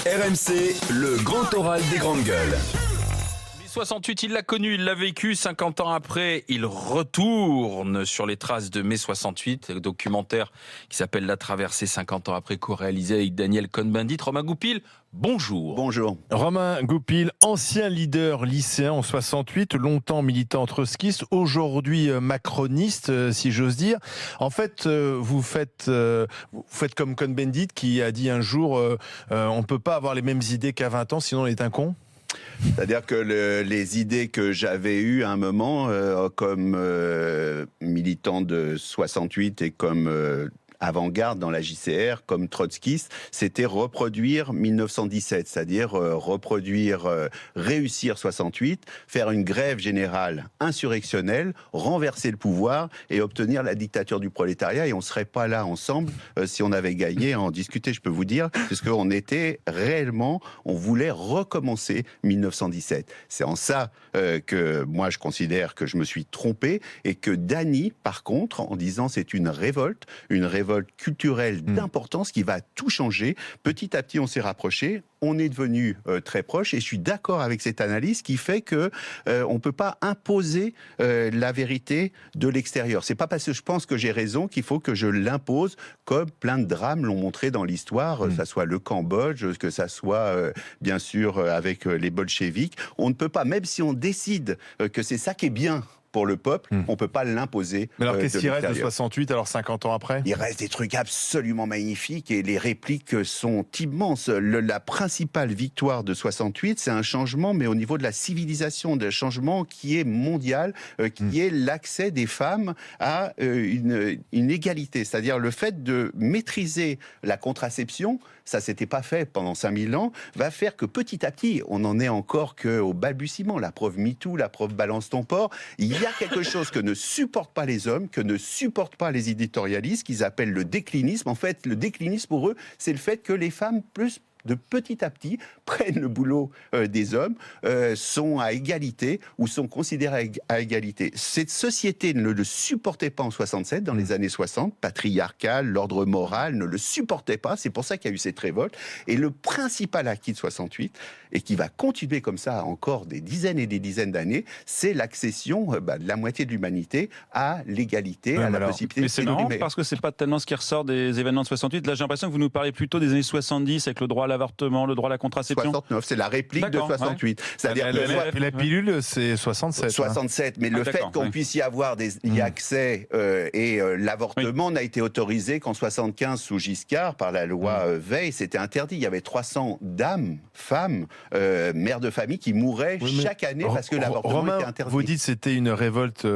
RMC, le grand oral des grandes gueules. 68, il l'a connu, il l'a vécu. 50 ans après, il retourne sur les traces de mai 68, le documentaire qui s'appelle La Traversée 50 ans après, co-réalisé avec Daniel Cohn-Bendit. Romain Goupil, bonjour. Bonjour. Romain Goupil, ancien leader lycéen en 68, longtemps militant trotskiste, aujourd'hui macroniste, si j'ose dire. En fait, vous faites comme Cohn-Bendit qui a dit un jour on ne peut pas avoir les mêmes idées qu'à 20 ans, sinon on est un con. C'est-à-dire que les idées que j'avais eues à un moment, comme militant de 68 et comme avant-garde dans la JCR, comme trotskiste, c'était reproduire 1917, c'est-à-dire réussir 68, faire une grève générale insurrectionnelle, renverser le pouvoir et obtenir la dictature du prolétariat. Et on ne serait pas là ensemble si on avait gagné à en discuter, je peux vous dire, puisqu'on était réellement, on voulait recommencer 1917. C'est en ça que moi je considère que je me suis trompé et que Dany, par contre, en disant c'est une révolte culturelle d'importance qui va tout changer. Petit à petit, on s'est rapprochés. On est devenu très proches et je suis d'accord avec cette analyse qui fait que on peut pas imposer la vérité de l'extérieur. C'est pas parce que je pense que j'ai raison qu'il faut que je l'impose, comme plein de drames l'ont montré dans l'histoire, que ça soit le Cambodge, que ça soit bien sûr avec les bolcheviks. On ne peut pas, même si on décide que c'est ça qui est bien pour le peuple, on ne peut pas l'imposer. Mais alors qu'est-ce qui reste de 68, alors 50 ans après ? Il reste des trucs absolument magnifiques et les répliques sont immenses. La principale victoire de 68, c'est un changement, mais au niveau de la civilisation, d'un changement qui est mondial, qui est l'accès des femmes à une égalité. C'est-à-dire le fait de maîtriser la contraception, ça s'était pas fait pendant 5000 ans, va faire que petit à petit, on n'en est encore qu'au balbutiement. La preuve MeToo, la preuve Balance ton porc. Il y a quelque chose que ne supportent pas les hommes, que ne supportent pas les éditorialistes, qu'ils appellent le déclinisme. En fait, le déclinisme pour eux, c'est le fait que les femmes, plus de petit à petit, prennent le boulot des hommes, sont à égalité ou sont considérés à égalité. Cette société ne le supportait pas en 67, dans les années 60, patriarcale, l'ordre moral ne le supportait pas, c'est pour ça qu'il y a eu cette révolte. Et le principal acquis de 68, et qui va continuer comme ça encore des dizaines et des dizaines d'années, c'est l'accession de la moitié de l'humanité à l'égalité, à la possibilité de s'exprimer. Mais c'est marrant parce que c'est pas tellement ce qui ressort des événements de 68. Là, j'ai l'impression que vous nous parlez plutôt des années 70 avec le droit à l'avortement, le droit à la contraception. 69, c'est la réplique de 68. Ouais. C'est-à-dire que la pilule, c'est 67. 67, mais le fait qu'on puisse y avoir y accès et l'avortement n'a été autorisé qu'en 75 sous Giscard par la loi Veil, c'était interdit. Il y avait 300 dames, femmes, mères de famille qui mouraient chaque année parce que l'avortement était interdit. Vous dites que c'était une révolte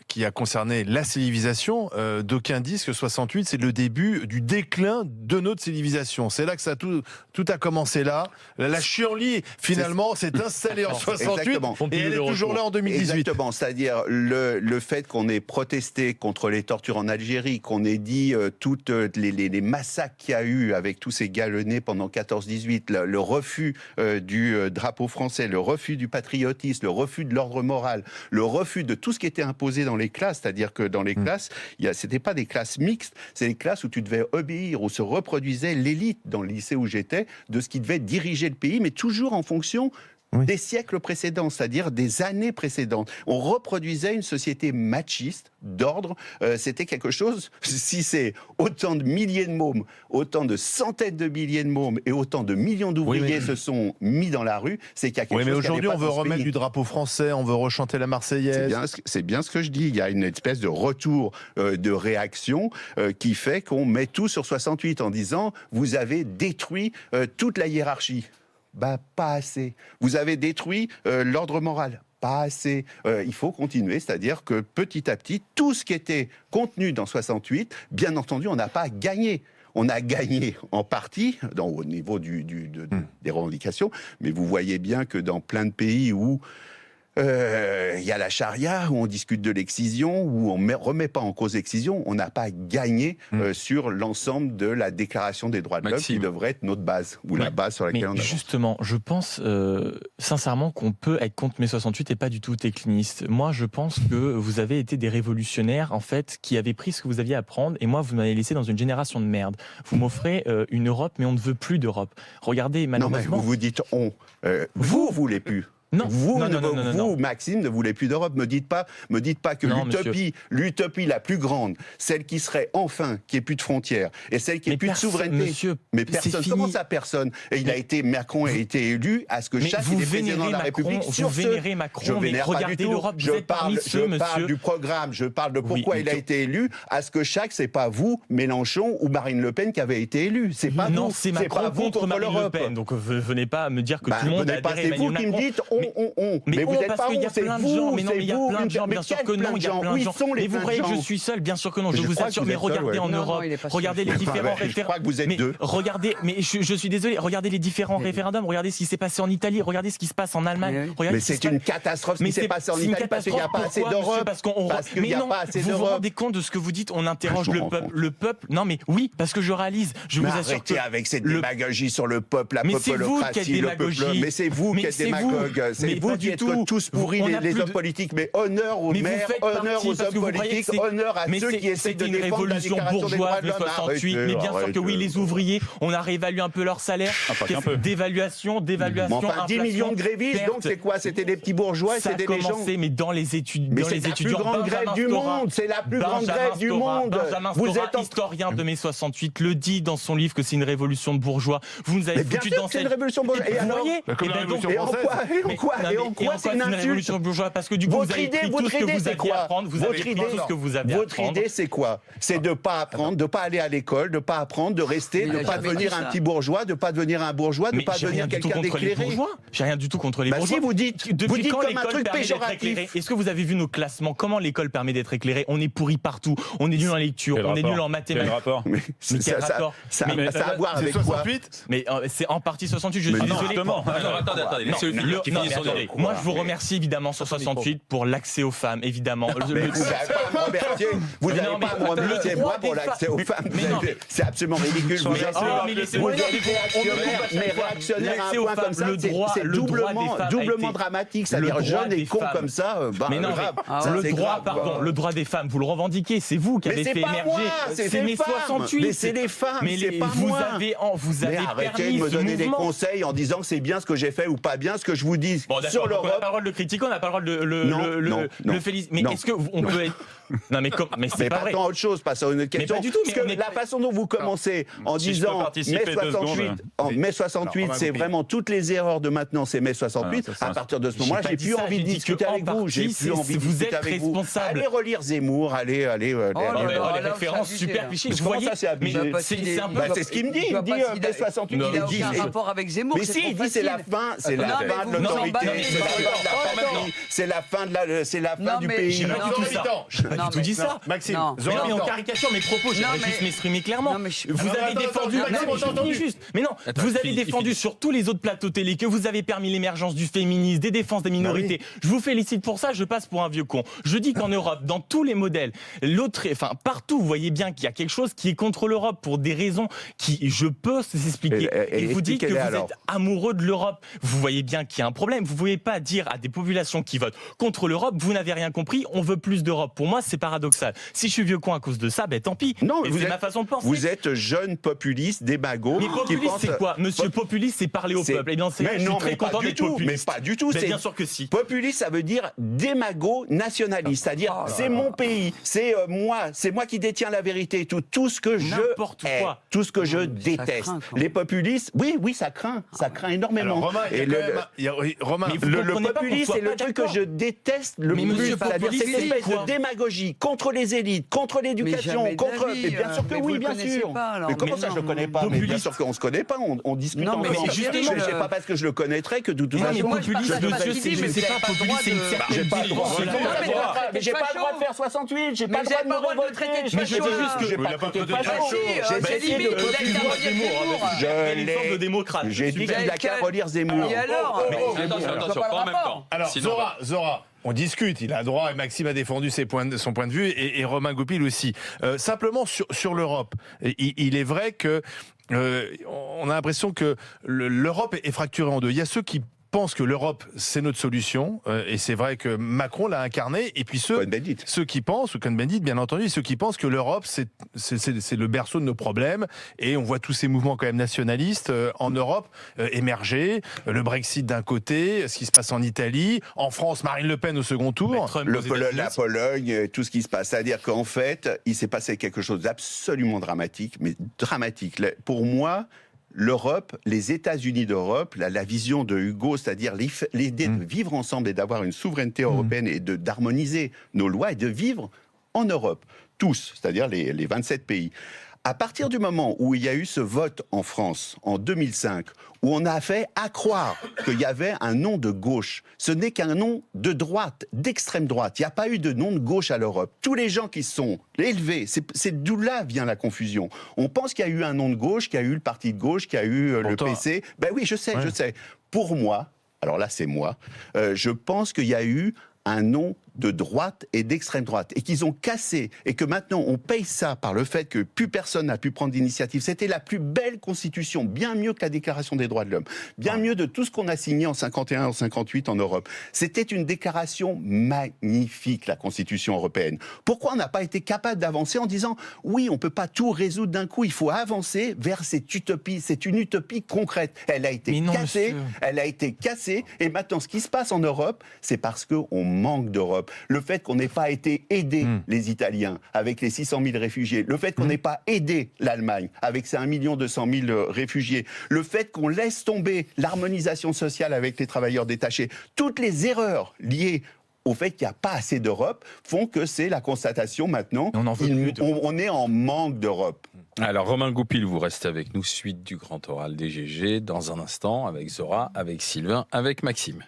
qui a concerné la civilisation. D'aucuns disent que 68, c'est le début du déclin de notre civilisation. C'est là que ça tout a commencé là. La chienlit, finalement, s'est installée en 68 et elle est toujours là en 2018. Exactement, c'est-à-dire le fait qu'on ait protesté contre les tortures en Algérie, qu'on ait dit toutes les massacres qu'il y a eu avec tous ces galonnés pendant 14-18, le refus du drapeau français, le refus du patriotisme, le refus de l'ordre moral, le refus de tout ce qui était imposé dans les classes, c'est-à-dire que dans les classes, c'était pas des classes mixtes, c'est des classes où tu devais obéir, où se reproduisait l'élite dans le lycée où j'étais, de ce qui devait diriger le pays, mais toujours en fonction des siècles précédents, c'est-à-dire des années précédentes. On reproduisait une société machiste, d'ordre. C'était quelque chose, si c'est autant de milliers de mômes, autant de centaines de milliers de mômes et autant de millions d'ouvriers se sont mis dans la rue, c'est qu'il y a quelque chose. Mais aujourd'hui, on veut remettre du drapeau français, on veut rechanter la Marseillaise. C'est bien ce que je dis. Il y a une espèce de retour de réaction qui fait qu'on met tout sur 68 en disant vous avez détruit toute la hiérarchie. Pas assez. Vous avez détruit l'ordre moral. Pas assez. Il faut continuer, c'est-à-dire que petit à petit, tout ce qui était contenu dans 68, bien entendu, on n'a pas gagné. On a gagné en partie au niveau des revendications, mais vous voyez bien que dans plein de pays où Il y a la charia où on discute de l'excision, où on ne remet pas en cause l'excision. On n'a pas gagné sur l'ensemble de la déclaration des droits de l'homme qui devrait être notre base, ou la base sur laquelle on avance. Justement, je pense sincèrement qu'on peut être contre mai 68 et pas du tout décliniste. Moi, je pense que vous avez été des révolutionnaires, en fait, qui avaient pris ce que vous aviez à prendre, et moi, vous m'avez laissé dans une génération de merde. Vous m'offrez une Europe, mais on ne veut plus d'Europe. Regardez, malheureusement... Non, mais vous dites on. Vous voulez plus. Non, vous, Maxime, ne voulez plus d'Europe. Me dites pas que l'utopie la plus grande, celle qui serait enfin, qui ait plus de frontières, et celle qui ait plus de souveraineté. Monsieur, mais personne. Comment ça, personne? Et Macron a été élu à ce que chaque président de la République vous vénérez Macron, mais regardez l'Europe. Je parle du programme. Je parle de pourquoi il a été élu. À ce que c'est pas vous, Mélenchon ou Marine Le Pen qui avez été élus. C'est pas non, vous. c'est Macron contre Marine Le Pen. Donc venez pas me dire que tout le monde a adhéré à Emmanuel Macron. C'est vous qui me dites mais vous n'êtes pas parce qu'il y a plein de gens. Mais non, mais il y a plein de gens. Bien sûr que non, il y a plein de gens. Mais vous croyez que je suis seul? Bien sûr que non. Je vous assure. Mais regardez en Europe, regardez les différents référendums. Je crois que vous êtes deux. Regardez, mais je suis désolé. Regardez les différents référendums. Regardez ce qui s'est passé en Italie. Regardez ce qui se passe en Allemagne. Mais c'est une catastrophe ce qui s'est passé en Italie parce qu'il n'y a pas assez d'Europe. Parce qu'il n'y a pas assez d'Europe. Vous vous rendez compte de ce que vous dites? On interroge le peuple. Non, mais oui, parce que je réalise. Je vous assure que arrêtez avec cette démagogie sur le peuple, la populocratie, le peuple. Mais c'est vous qui êtes démagogue. C'est vous qui êtes tous pourris, les hommes politiques. Mais honneur aux maires, honneur aux hommes politiques, honneur à ceux qui essaient de défendre la déclaration des droits de l'homme. 68, mais bien sûr que oui, les ouvriers, on a réévalué un peu leur salaire. D'évaluation. 10 millions de grévistes, donc c'est quoi? C'était des petits bourgeois, c'était des gens. Mais dans les études, mais c'est la plus grande grève du monde. C'est la plus grande grève du monde. Vous êtes historien de mai 68, le dit dans son livre que c'est une révolution de bourgeois. Vous nous avez foutu dans c'est une révolution bourgeoise. Et alors, en quoi c'est une révolution bourgeoise? Parce que du coup, vous avez pris tout ce que vous aviez à apprendre. Vous avez pris tout ce que vous avez à apprendre. Votre idée, c'est quoi? C'est de pas apprendre, de pas aller à l'école, de pas apprendre, de rester, de pas devenir un petit bourgeois, de pas devenir un bourgeois, de pas devenir quelqu'un d'éclairé. J'ai rien du tout contre les bourgeois. Si vous dites comme un truc péjoratif. Est-ce que vous avez vu nos classements? Comment l'école permet d'être éclairée? On est pourri partout. On est nul en lecture, on est nul en mathématiques. Mais quel rapport? Ça a à voir avec quoi? Mais c'est en partie 68. Je suis désolé. Attendez. Moi, je vous remercie évidemment sur 68 pour l'accès aux femmes, évidemment. Vous n'avez pas à me remercier moi pour l'accès aux femmes. C'est absolument ridicule. Vous êtes réactionnaire à un point comme ça. C'est doublement dramatique. C'est-à-dire jeune et con comme ça. Mais non, le droit des femmes, vous le revendiquez. C'est vous qui avez fait émerger. C'est mai 68. Mais c'est les femmes. C'est pas moi. Vous avez arrêtez de me donner des conseils en disant que c'est bien ce que j'ai fait ou pas bien ce que je vous dis sur l'Europe. On n'a pas le droit de le critiquer, on n'a pas le droit de le féliciter. Mais est-ce qu'on peut être... Non mais c'est pas vrai. Partons à autre chose, passons à une autre question. Mais pas du tout. Parce que la façon dont vous commencez en disant mai 68, c'est vraiment toutes les erreurs de maintenant, c'est mai 68. À partir de ce moment-là, j'ai plus envie de discuter avec vous. J'ai plus envie de discuter avec vous. Allez relire Zemmour, allez. Les références super clichés. Vous voyez, c'est abusé. C'est ce qu'il me dit. Il dit mai 68. Il a aucun rapport avec Zemmour. Mais si, il dit c'est la fin de l'autorité, c'est la fin du pays. J'ai pas du tout dit ça. Maxime, mais on caricature mes propos, j'aimerais juste m'exprimer clairement. Vous avez défendu, vous avez défendu sur tous les autres plateaux télé que vous avez permis l'émergence du féminisme, des défenses des minorités. Je vous félicite pour ça, je passe pour un vieux con. Je dis qu'en Europe, dans tous les modèles, partout, vous voyez bien qu'il y a quelque chose qui est contre l'Europe pour des raisons qui, je peux s'expliquer. Et vous dites que vous êtes amoureux de l'Europe. Vous voyez bien qu'il y a un problème. Vous ne pouvez pas dire à des populations qui votent contre l'Europe, vous n'avez rien compris, on veut plus d'Europe. Pour moi, c'est paradoxal. Si je suis vieux con à cause de ça, tant pis. Non, c'est ma façon de penser. Vous êtes jeune populiste, démago. Mais populiste, c'est quoi? Monsieur populiste, c'est parler au peuple. Et bien, je suis très content d'être populiste. Mais pas du tout. Bien sûr que si. Populiste, ça veut dire démago nationaliste. C'est-à-dire, c'est mon pays, c'est moi qui détiens la vérité. Tout ce que tout ce que je déteste. Les populistes, oui, ça craint énormément. Romain, le populisme, c'est le truc que je déteste le plus. C'est-à-dire cette espèce de démagogie contre les élites, contre l'éducation, contre. Mais bien sûr que oui, bien sûr. Mais comment ça, je le connais pas? Mais bien sûr qu'on se connaît pas. On discute ensemble. C'est pas parce que je le connaîtrais que de toute façon. Populiste, monsieur, je sais pas. Populiste, c'est une certaine mais j'ai pas le droit de faire 68. J'ai pas le droit de me révolter. Mais je dis juste que j'ai pas traité de facho. C'est limite. Vous êtes J'ai dit qu'il a qu'à relire Zemmour. Et alors? attention, pas en même temps. Alors, Sinon, Zora, on discute, il a droit, et Maxime a défendu son point de vue, et Romain Goupil aussi. Simplement, sur l'Europe, il est vrai que on a l'impression que l'Europe est fracturée en deux. Il y a ceux qui pensent que l'Europe, c'est notre solution, et c'est vrai que Macron l'a incarné, et puis ceux qui pensent, ou Cohn-Bendit bien entendu, ceux qui pensent que l'Europe, c'est le berceau de nos problèmes, et on voit tous ces mouvements quand même nationalistes en Europe émerger, le Brexit d'un côté, ce qui se passe en Italie, en France, Marine Le Pen au second tour, la Pologne, tout ce qui se passe. C'est-à-dire qu'en fait, il s'est passé quelque chose d'absolument dramatique, mais dramatique. Pour moi, l'Europe, les États-Unis d'Europe, la vision de Hugo, c'est-à-dire l'idée de vivre ensemble et d'avoir une souveraineté européenne et d'harmoniser nos lois et de vivre en Europe, tous, c'est-à-dire les 27 pays. À partir du moment où il y a eu ce vote en France, en 2005, où on a fait accroire qu'il y avait un nom de gauche, ce n'est qu'un nom de droite, d'extrême droite. Il n'y a pas eu de nom de gauche à l'Europe. Tous les gens qui sont élevés, c'est d'où là vient la confusion. On pense qu'il y a eu un nom de gauche, qu'il y a eu le parti de gauche, qu'il y a eu le PC. Ben oui, je sais. Pour moi, alors là c'est moi, je pense qu'il y a eu un nom de droite et d'extrême droite, et qu'ils ont cassé, et que maintenant on paye ça par le fait que plus personne n'a pu prendre d'initiative. C'était la plus belle constitution, bien mieux que la Déclaration des droits de l'homme, bien mieux de tout ce qu'on a signé en 51, en 58 en Europe. C'était une déclaration magnifique, la Constitution européenne. Pourquoi on n'a pas été capable d'avancer en disant oui, on peut pas tout résoudre d'un coup, il faut avancer vers cette utopie. C'est une utopie concrète. Elle a été cassée, et maintenant ce qui se passe en Europe, c'est parce qu'on manque d'Europe. Le fait qu'on n'ait pas été aidé les Italiens avec les 600 000 réfugiés, le fait qu'on n'ait pas aidé l'Allemagne avec ses 1 200 000 réfugiés, le fait qu'on laisse tomber l'harmonisation sociale avec les travailleurs détachés, toutes les erreurs liées au fait qu'il n'y a pas assez d'Europe font que c'est la constatation maintenant, on est en manque d'Europe. Alors Romain Goupil, vous restez avec nous, suite du grand oral des GG, dans un instant, avec Zora, avec Sylvain, avec Maxime.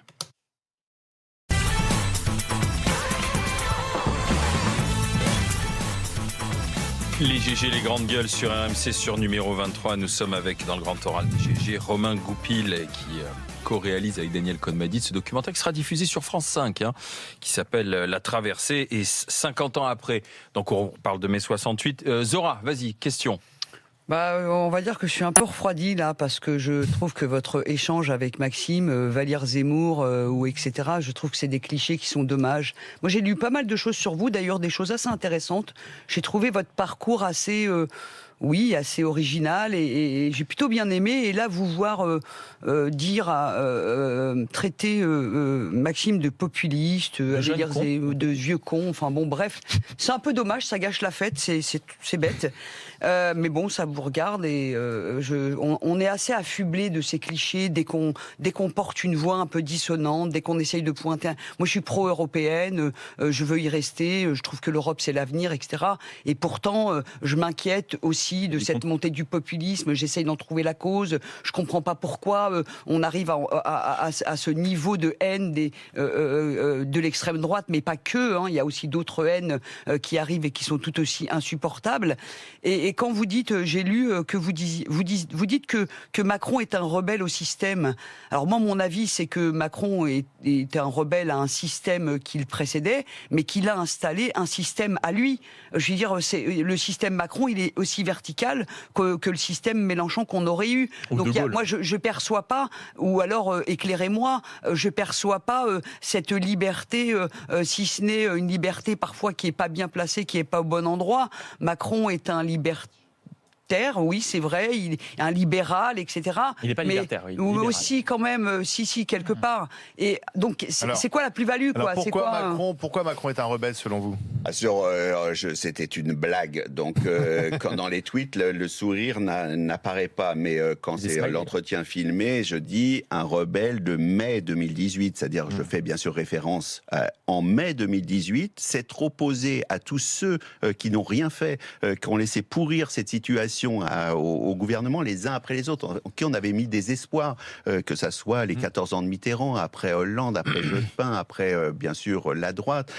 Les GG, les grandes gueules sur RMC, sur numéro 23. Nous sommes avec, dans le grand oral des GG, Romain Goupil qui co-réalise avec Daniel Cohn-Bendit ce documentaire qui sera diffusé sur France 5, qui s'appelle La Traversée, et 50 ans après. Donc on parle de mai 68. Zora, vas-y, question. On va dire que je suis un peu refroidi là, parce que je trouve que votre échange avec Maxime, Valire Zemmour ou etc., je trouve que c'est des clichés qui sont dommages. Moi j'ai lu pas mal de choses sur vous, d'ailleurs des choses assez intéressantes. J'ai trouvé votre parcours assez... assez original, et j'ai plutôt bien aimé. Et là, vous voir traiter Maxime de populiste, de vieux con, enfin bon, bref, c'est un peu dommage, ça gâche la fête, c'est bête. Mais bon, ça vous regarde, et on est assez affublé de ces clichés dès qu'on porte une voix un peu dissonante, dès qu'on essaye de pointer. Moi, je suis pro-européenne, je veux y rester, je trouve que l'Europe c'est l'avenir, etc. Et pourtant, je m'inquiète aussi de cette montée du populisme. J'essaye d'en trouver la cause. Je comprends pas pourquoi on arrive à ce niveau de haine de l'extrême droite, mais pas que. Il y a aussi d'autres haines qui arrivent et qui sont tout aussi insupportables. Et quand vous dites, j'ai lu que vous dites que Macron est un rebelle au système. Alors moi, mon avis, c'est que Macron est un rebelle à un système qu'il précédait, mais qu'il a installé un système à lui. Je veux dire, le système Macron, il est aussi vertical que le système Mélenchon qu'on aurait eu. Donc moi, je perçois pas, ou alors éclairez-moi, je perçois pas cette liberté, si ce n'est une liberté parfois qui est pas bien placée, qui est pas au bon endroit. Macron est un libertaire, oui, c'est vrai, il est un libéral, etc. Il n'est pas libertaire, oui. Ou aussi, quand même, si, quelque part. Et donc, c'est quoi la plus-value, quoi? Pourquoi Macron est un rebelle, selon vous? C'était une blague. Donc, quand dans les tweets, le sourire n'apparaît pas. Mais quand c'est l'entretien filmé, je dis un rebelle de mai 2018. C'est-à-dire, je fais bien sûr référence en mai 2018, s'être opposé à tous ceux qui n'ont rien fait, qui ont laissé pourrir cette situation au gouvernement les uns après les autres, en qui on avait mis des espoirs, que ça soit les 14 ans de Mitterrand, après Hollande, après Jospin, après bien sûr la droite.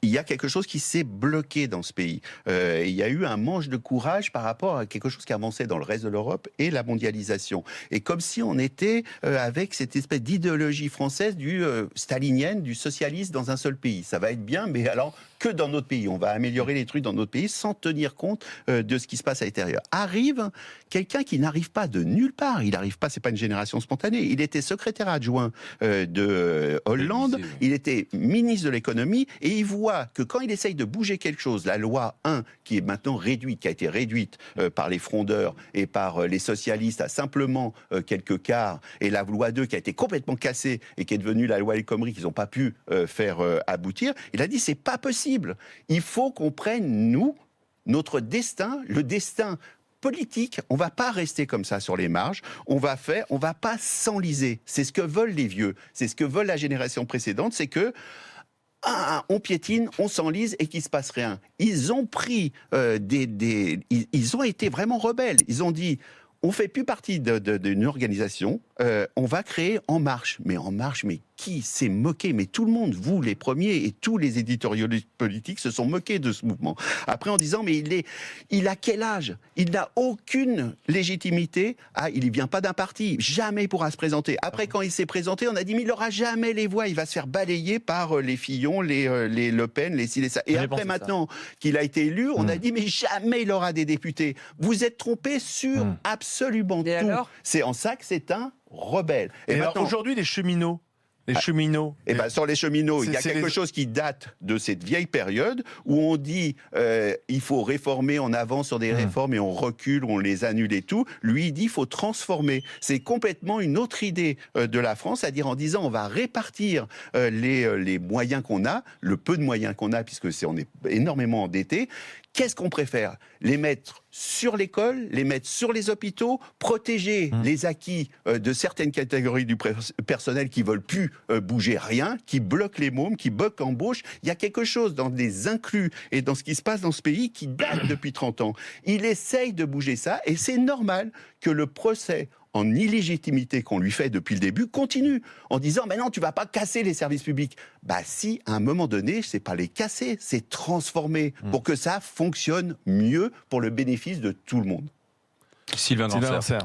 il y a quelque chose qui s'est bloqué dans ce pays. Il y a eu un manque de courage par rapport à quelque chose qui avançait dans le reste de l'Europe et la mondialisation. Et comme si on était avec cette espèce d'idéologie française du stalinienne, du socialiste dans un seul pays. Ça va être bien, mais alors que dans notre pays. On va améliorer les trucs dans notre pays sans tenir compte de ce qui se passe à l'extérieur. Arrive quelqu'un qui n'arrive pas de nulle part. Il n'arrive pas, c'est pas une génération spontanée. Il était secrétaire adjoint de Hollande. Il était ministre de l'économie et il voit que quand il essaye de bouger quelque chose, la loi 1, qui est maintenant réduite, qui a été réduite par les frondeurs et par les socialistes à simplement quelques quarts, et la loi 2 qui a été complètement cassée et qui est devenue la loi El Khomri qu'ils n'ont pas pu faire aboutir, il a dit c'est pas possible. Il faut qu'on prenne, nous, notre destin, le destin politique, on va pas rester comme ça sur les marges, on va pas s'enliser. C'est ce que veulent les vieux, c'est ce que veut la génération précédente, c'est que on piétine, on s'enlise et qu'il se passe rien. Ils ont pris ils ont été vraiment rebelles. Ils ont dit on fait plus partie d'une organisation, on va créer En Marche. Mais En Marche, mais qui s'est moqué? Mais tout le monde, vous les premiers et tous les éditorialistes politiques se sont moqués de ce mouvement. Après en disant mais il a quel âge? Il n'a aucune légitimité. Il ne vient pas d'un parti, jamais il pourra se présenter. Après quand il s'est présenté, on a dit mais il n'aura jamais les voix, il va se faire balayer par les Fillon, les Le Pen, les ci, les ça. Et après maintenant qu'il a été élu, on a dit mais jamais il aura des députés. Vous êtes trompés sur absolument tout. C'est en ça que c'est un rebelle. Et maintenant aujourd'hui les cheminots. Et ben sur les cheminots, il y a quelque chose qui date de cette vieille période où on dit il faut réformer, on avance sur des réformes et on recule, on les annule et tout. Lui il dit il faut transformer. C'est complètement une autre idée de la France, c'est-à-dire en disant on va répartir les moyens qu'on a, le peu de moyens qu'on a puisque on est énormément endetté. Qu'est-ce qu'on préfère? Les mettre sur l'école, les mettre sur les hôpitaux, protéger les acquis de certaines catégories du personnel qui veulent plus bouger rien, qui bloquent les mômes, qui bloquent l'embauche. Il y a quelque chose dans les inclus et dans ce qui se passe dans ce pays qui date depuis 30 ans. Il essaye de bouger ça et c'est normal que le procès en illégitimité qu'on lui fait depuis le début, continue en disant « mais non, tu vas pas casser les services publics ». Bah si, à un moment donné, c'est pas les casser, c'est transformer pour que ça fonctionne mieux pour le bénéfice de tout le monde. Sylvain Granser.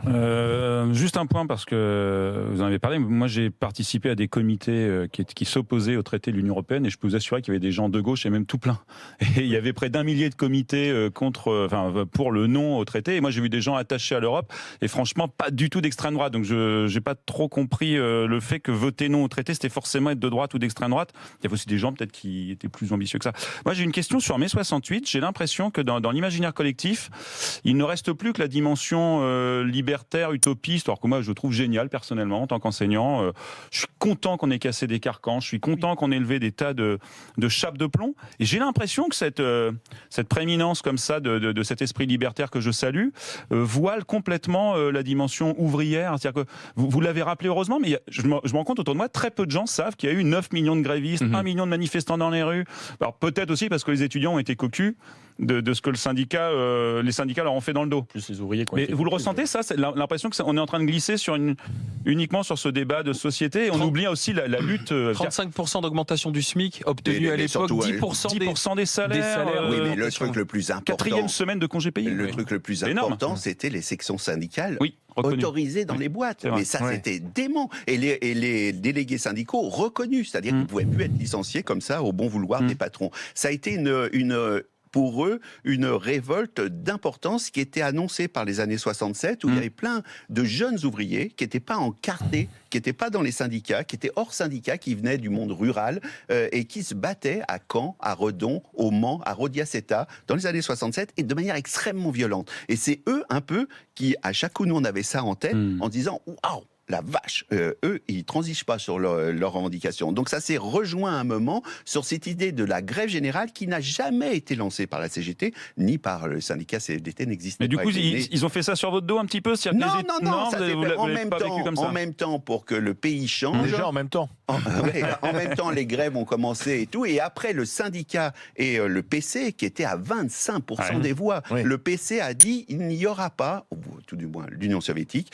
Juste un point parce que vous en avez parlé. Moi, j'ai participé à des comités qui s'opposaient au traité de l'Union européenne et je peux vous assurer qu'il y avait des gens de gauche et même tout plein. Et il y avait près d'1 millier de comités pour le non au traité. Et moi, j'ai vu des gens attachés à l'Europe et franchement pas du tout d'extrême droite. Donc, je n'ai pas trop compris le fait que voter non au traité, c'était forcément être de droite ou d'extrême droite. Il y avait aussi des gens peut-être qui étaient plus ambitieux que ça. Moi, j'ai une question sur mai 68. J'ai l'impression que dans l'imaginaire collectif, il ne reste plus que la dimension libertaire, utopiste, alors que moi je trouve génial personnellement en tant qu'enseignant. Je suis content qu'on ait cassé des carcans, je suis content qu'on ait levé des tas de chapes de plomb, et j'ai l'impression que cette prééminence comme ça de cet esprit libertaire que je salue voile complètement la dimension ouvrière. C'est-à-dire que vous l'avez rappelé heureusement, mais je me rends compte autour de moi, très peu de gens savent qu'il y a eu 9 millions de grévistes, 1 million de manifestants dans les rues. Alors peut-être aussi parce que les étudiants ont été cocus de ce que les syndicats leur ont fait dans le dos. Plus les ouvriers. Mais vous le ressentez ça? C'est l'impression qu'on est en train de glisser uniquement sur ce débat de société. Et on oublie aussi la lutte. 35% d'augmentation du SMIC obtenu à l'époque, 10% des salaires. Oui, mais le truc le plus important. 4e semaine de congés payés. Le truc le plus important, c'était les sections syndicales. Autorisées dans les boîtes. Mais ça, c'était dément. Et les délégués syndicaux reconnus, c'est-à-dire qu'ils ne pouvaient plus être licenciés comme ça au bon vouloir des patrons. Ça a été pour eux, une révolte d'importance qui était annoncée par les années 67, où il y avait plein de jeunes ouvriers qui n'étaient pas encartés, qui n'étaient pas dans les syndicats, qui étaient hors syndicats, qui venaient du monde rural et qui se battaient à Caen, à Redon, au Mans, à Rodiaceta, dans les années 67, et de manière extrêmement violente. Et c'est eux, un peu, qui, à chaque coup, nous, on avait ça en tête, en disant « Waouh !» La vache, eux, ils transigent pas sur leurs revendications. Donc ça s'est rejoint à un moment sur cette idée de la grève générale qui n'a jamais été lancée par la CGT, ni par le syndicat CFDT, n'existe pas. Mais du coup, ils ont fait ça sur votre dos un petit peu? Non, ça s'est fait en même temps pour que le pays change. Déjà en même temps. En même temps, les grèves ont commencé et tout. Et après, le syndicat et le PC, qui étaient à 25% des voix, le PC a dit il n'y aura pas, ou tout du moins l'Union soviétique,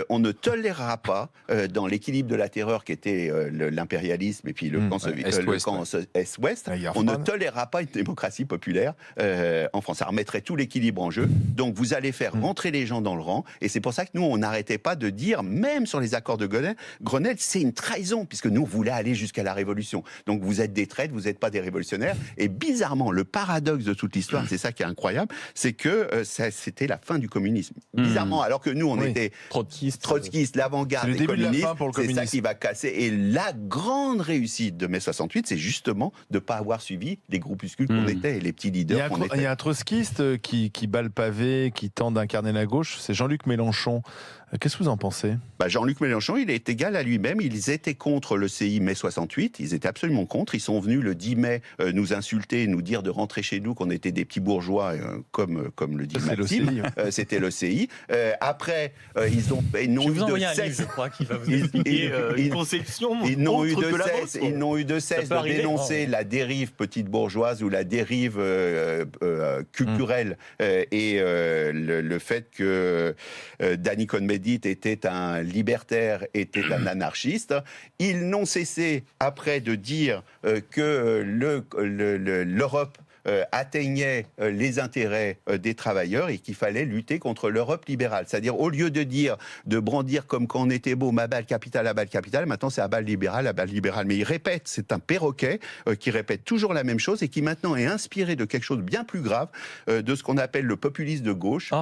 on ne tolérera pas dans l'équilibre de la terreur qui était l'impérialisme et puis le camp Est-Ouest, on ne tolérera pas une démocratie populaire en France. Ça remettrait tout l'équilibre en jeu. Donc vous allez faire rentrer les gens dans le rang. Et c'est pour ça que nous, on n'arrêtait pas de dire, même sur les accords de Grenelle, c'est une trahison, puisque nous, on voulait aller jusqu'à la révolution. Donc vous êtes des traîtres, vous n'êtes pas des révolutionnaires. Et bizarrement, le paradoxe de toute l'histoire, c'est ça qui est incroyable, c'est que c'était la fin du communisme. Bizarrement, alors que nous, on était trotskistes, l'avant-garde des communistes, c'est ça qui va casser. Et la grande réussite de mai 68, c'est justement de ne pas avoir suivi les groupuscules qu'on était et les petits leaders qu'on était. Il y a un trotskiste qui bat le pavé, qui tente d'incarner la gauche, c'est Jean-Luc Mélenchon. Qu'est-ce que vous en pensez ? Jean-Luc Mélenchon, il est égal à lui-même. Ils étaient contre le CI mai 68. Ils étaient absolument contre. Ils sont venus le 10 mai nous insulter, nous dire de rentrer chez nous, qu'on était des petits bourgeois, comme le dit Maxime. C'était le CI. Après, ils n'ont eu de cesse. Je crois qu'il va vous expliquer une conception. Ils n'ont eu de cesse de dénoncer la dérive petite bourgeoise ou la dérive culturelle et le fait que Danny Cohn-Bendit était un libertaire, était un anarchiste. Ils n'ont cessé après de dire que l'Europe atteignait les intérêts des travailleurs et qu'il fallait lutter contre l'Europe libérale. C'est-à-dire, au lieu de brandir comme quand on était beau, ma balle capitale, maintenant c'est à balle libérale. Mais il répète, c'est un perroquet qui répète toujours la même chose et qui maintenant est inspiré de quelque chose de bien plus grave, de ce qu'on appelle le populisme de gauche,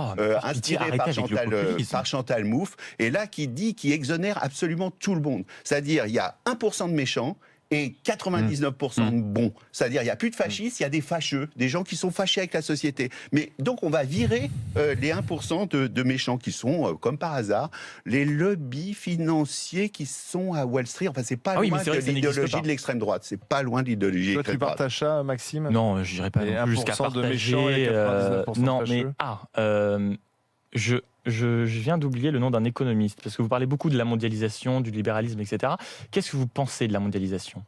inspiré par Chantal Mouffe, et là qui exonère absolument tout le monde. C'est-à-dire, il y a 1% de méchants, et 99% de bons. C'est-à-dire, il n'y a plus de fascistes, il y a des fâcheux, des gens qui sont fâchés avec la société. Mais donc, on va virer les 1% de méchants qui sont, comme par hasard, les lobbies financiers qui sont à Wall Street. Enfin, c'est pas loin de l'idéologie de l'extrême droite. C'est pas loin de l'idéologie de l'extrême droite. Toi, tu partages ça, Maxime ? Non, je dirais pas jusqu'à partager. De méchants et 99% non, de fâcheux. mais je viens d'oublier le nom d'un économiste, parce que vous parlez beaucoup de la mondialisation, du libéralisme, etc. Qu'est-ce que vous pensez de la mondialisation ?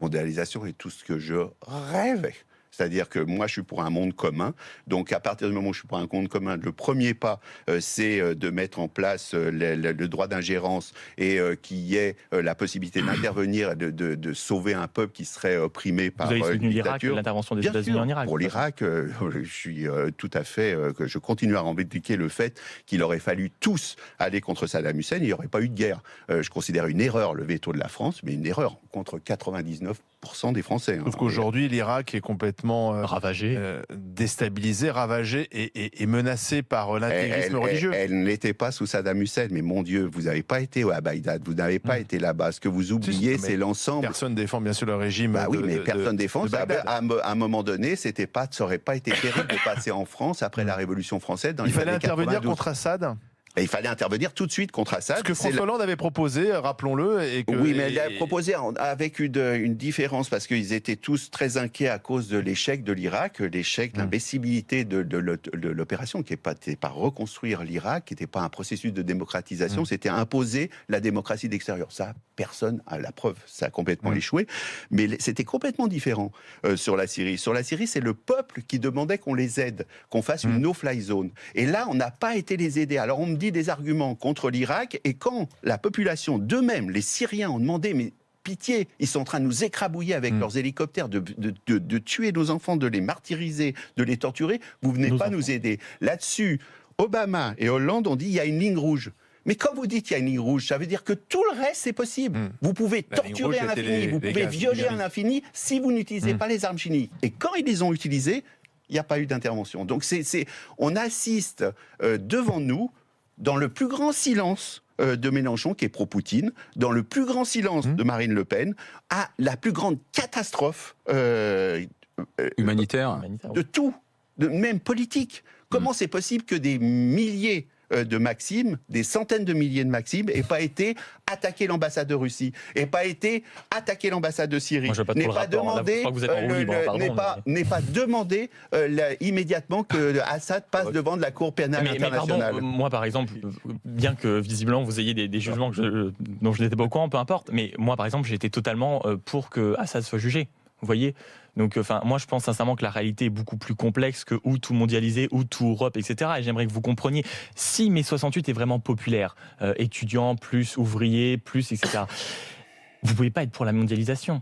Mondialisation est tout ce que je rêvais. C'est-à-dire que moi, je suis pour un monde commun. Donc, à partir du moment où je suis pour un monde commun, le premier pas, c'est de mettre en place le droit d'ingérence et qu'il y ait la possibilité d'intervenir, de sauver un peuple qui serait opprimé par une dictature. Vous avez soutenu l'Irak, l'intervention des États-Unis en Irak. Pour l'Irak, je suis tout à fait... je continue à revendiquer le fait qu'il aurait fallu tous aller contre Saddam Hussein. Il n'y aurait pas eu de guerre. Je considère une erreur le veto de la France, mais une erreur contre 99% des Français. Sauf qu'aujourd'hui, l'Irak est complètement ravagé, déstabilisé, ravagé et menacé par l'intégrisme religieux. Elle n'était pas sous Saddam Hussein, mais mon Dieu, vous n'avez pas été à Bagdad, vous n'avez pas été là-bas. Ce que vous oubliez, c'est l'ensemble. Personne défend bien sûr le régime. Oui, mais personne défend. À un moment donné, ça n'aurait pas été terrible de passer en France après la Révolution française. Il fallait intervenir contre Assad. Et il fallait intervenir tout de suite contre Assad. Ce que François Hollande avait proposé, rappelons-le. Oui, mais il avait proposé avec une différence, parce qu'ils étaient tous très inquiets à cause de l'échec de l'Irak, l'échec, l'imbécilité de l'opération, qui n'était pas reconstruire l'Irak, qui n'était pas un processus de démocratisation, c'était imposer la démocratie d'extérieur. Ça, personne a la preuve, ça a complètement échoué. Mais c'était complètement différent sur la Syrie. Sur la Syrie, c'est le peuple qui demandait qu'on les aide, qu'on fasse une no-fly zone. Et là, on n'a pas été les aider. Alors on me dit des arguments contre l'Irak, et quand la population d'eux-mêmes, les Syriens, ont demandé mais pitié, ils sont en train de nous écrabouiller avec leurs hélicoptères, de tuer nos enfants, de les martyriser, de les torturer, vous venez pas nous aider. Là-dessus, Obama et Hollande ont dit il y a une ligne rouge. Mais quand vous dites qu'il y a une ligne rouge, ça veut dire que tout le reste, c'est possible. Vous pouvez torturer à l'infini, vous pouvez violer à l'infini si vous n'utilisez pas les armes chimiques. Et quand ils les ont utilisées, il n'y a pas eu d'intervention. Donc on assiste devant nous, dans le plus grand silence de Mélenchon, qui est pro-Poutine, dans le plus grand silence de Marine Le Pen, à la plus grande catastrophe humanitaire de tout, même politique. Comment c'est possible que des milliers de Maxime, des centaines de milliers de Maxime, et pas été attaquer l'ambassade de Russie, et pas été attaquer l'ambassade de Syrie, n'est pas demandé, n'est pas demandé immédiatement que Assad passe devant de la Cour pénale internationale. Pardon, moi, par exemple, bien que visiblement vous ayez des jugements dont je n'étais pas au courant, peu importe, mais moi, par exemple, j'étais totalement pour que Assad soit jugé. Vous voyez ? Donc, moi, je pense sincèrement que la réalité est beaucoup plus complexe que ou tout mondialisé, ou tout Europe, etc. Et j'aimerais que vous compreniez, si mai 68 est vraiment populaire, étudiants, plus ouvriers, plus, etc., vous ne pouvez pas être pour la mondialisation.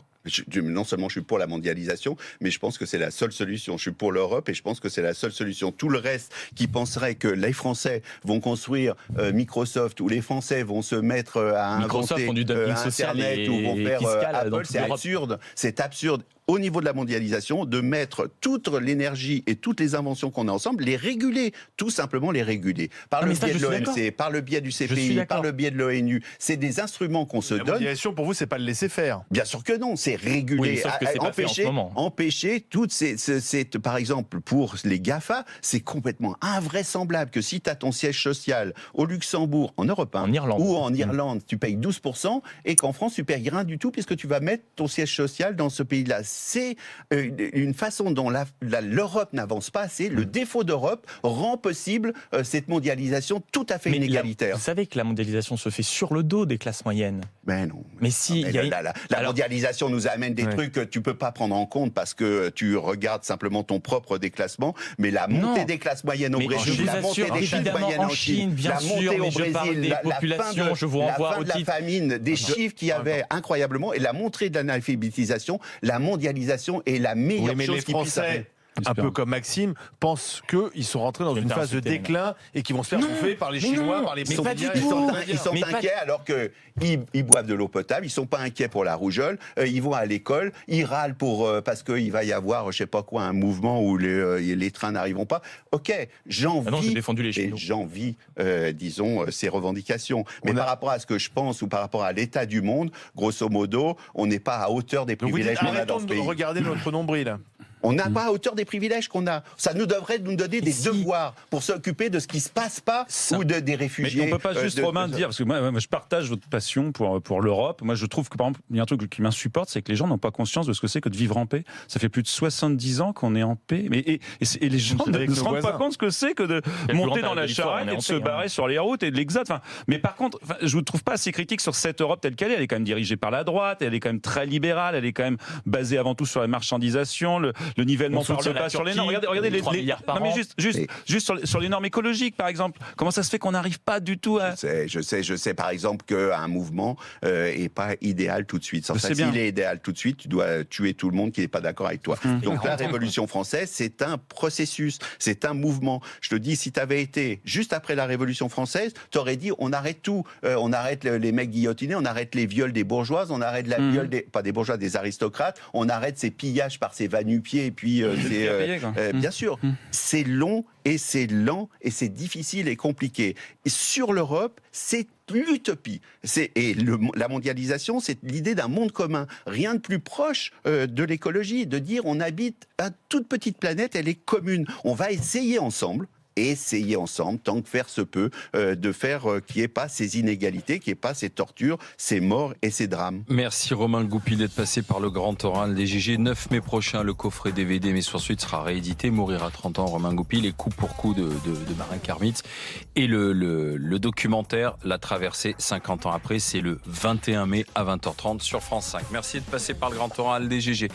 Non seulement je suis pour la mondialisation, mais je pense que c'est la seule solution. Je suis pour l'Europe et je pense que c'est la seule solution. Tout le reste qui penserait que les Français vont construire Microsoft ou les Français vont se mettre à inventer Internet ou vont faire Apple, c'est absurde. C'est absurde. Au niveau de la mondialisation, de mettre toute l'énergie et toutes les inventions qu'on a ensemble, les réguler, tout simplement les réguler. Par le biais de l'OMC, par le biais du CPI, par le biais de l'ONU. C'est des instruments qu'on se donne. La mondialisation, pour vous, c'est pas le laisser faire. Bien sûr que non, c'est réguler, empêcher toutes par exemple, pour les GAFA, c'est complètement invraisemblable que si tu as ton siège social au Luxembourg, en Europe, ou en Irlande, tu payes 12%, et qu'en France, tu payes rien du tout, puisque tu vas mettre ton siège social dans ce pays-là. C'est une façon dont l'Europe n'avance pas assez. Le défaut d'Europe rend possible cette mondialisation tout à fait inégalitaire. Vous savez que la mondialisation se fait sur le dos des classes moyennes. Ben non. Mais si. La mondialisation nous amène des trucs que tu peux pas prendre en compte parce que tu regardes simplement ton propre déclassement. Mais la montée des classes moyennes au Brésil, la montée des classes moyennes en Chine, la montée au Brésil, la fin de la famine, des chiffres qui avaient incroyablement, et la montée de l'analphabétisation, la mondialisation est la meilleure chose qui puisse arriver. Un peu comme Maxime, pensent qu'ils sont rentrés dans une phase de déclin et qu'ils vont se faire bouffer par les Chinois, par les Brésiliens. Ils sont inquiets alors qu'ils boivent de l'eau potable, ils ne sont pas inquiets pour la rougeole, ils vont à l'école, ils râlent parce qu'il va y avoir, je sais pas quoi, un mouvement où les trains n'arriveront pas. Ok, j'envie, disons, ces revendications. Mais par rapport à ce que je pense ou par rapport à l'état du monde, grosso modo, on n'est pas à hauteur des privilèges qu'on a dans ce pays. Regardez notre nombril. On n'a pas à hauteur des privilèges qu'on a. Ça nous devrait nous donner des devoirs pour s'occuper de ce qui ne se passe pas ou des réfugiés. Mais on ne peut pas juste, Romain, dire, parce que moi, je partage votre passion pour l'Europe. Moi, je trouve que, par exemple, il y a un truc qui m'insupporte, c'est que les gens n'ont pas conscience de ce que c'est que de vivre en paix. Ça fait plus de 70 ans qu'on est en paix. Et les gens ne se rendent pas compte ce que c'est que de monter dans la charrette et de se barrer sur les routes et de l'exode. Mais par contre, je ne trouve pas assez critique sur cette Europe telle qu'elle est. Elle est quand même dirigée par la droite, elle est quand même très libérale, elle est quand même basée avant tout sur la marchandisation, le nivellement par le bas sur les normes. Regardez les 3 milliards par an. Non, mais juste sur les normes écologiques, par exemple. Comment ça se fait qu'on n'arrive pas du tout à... Je sais par exemple qu'un mouvement est pas idéal tout de suite. S'il est idéal tout de suite, tu dois tuer tout le monde qui n'est pas d'accord avec toi. Donc la Révolution française, c'est un processus, c'est un mouvement. Je te dis, si tu avais été juste après la Révolution française, tu aurais dit on arrête tout. On arrête les mecs guillotinés, on arrête les viols des bourgeoises, on arrête la viol pas des bourgeois, des aristocrates, on arrête ces pillages par ces va-nu-pieds. Et puis, bien sûr, c'est long et c'est lent et c'est difficile et compliqué. Et sur l'Europe, c'est l'utopie. La mondialisation, c'est l'idée d'un monde commun. Rien de plus proche de l'écologie, de dire on habite une toute petite planète, elle est commune. On va essayer ensemble, tant que faire se peut, de faire qu'il n'y ait pas ces inégalités, qu'il n'y ait pas ces tortures, ces morts et ces drames. Merci Romain Goupil d'être passé par le Grand Oral des GG. 9 mai prochain, le coffret DVD mai 68 sera réédité. Mourir à 30 ans, Romain Goupil, et coup pour coup de Marin Karmitz. Et le documentaire La Traversée, 50 ans après, c'est le 21 mai à 20h30 sur France 5. Merci de passer par le Grand Oral des GG.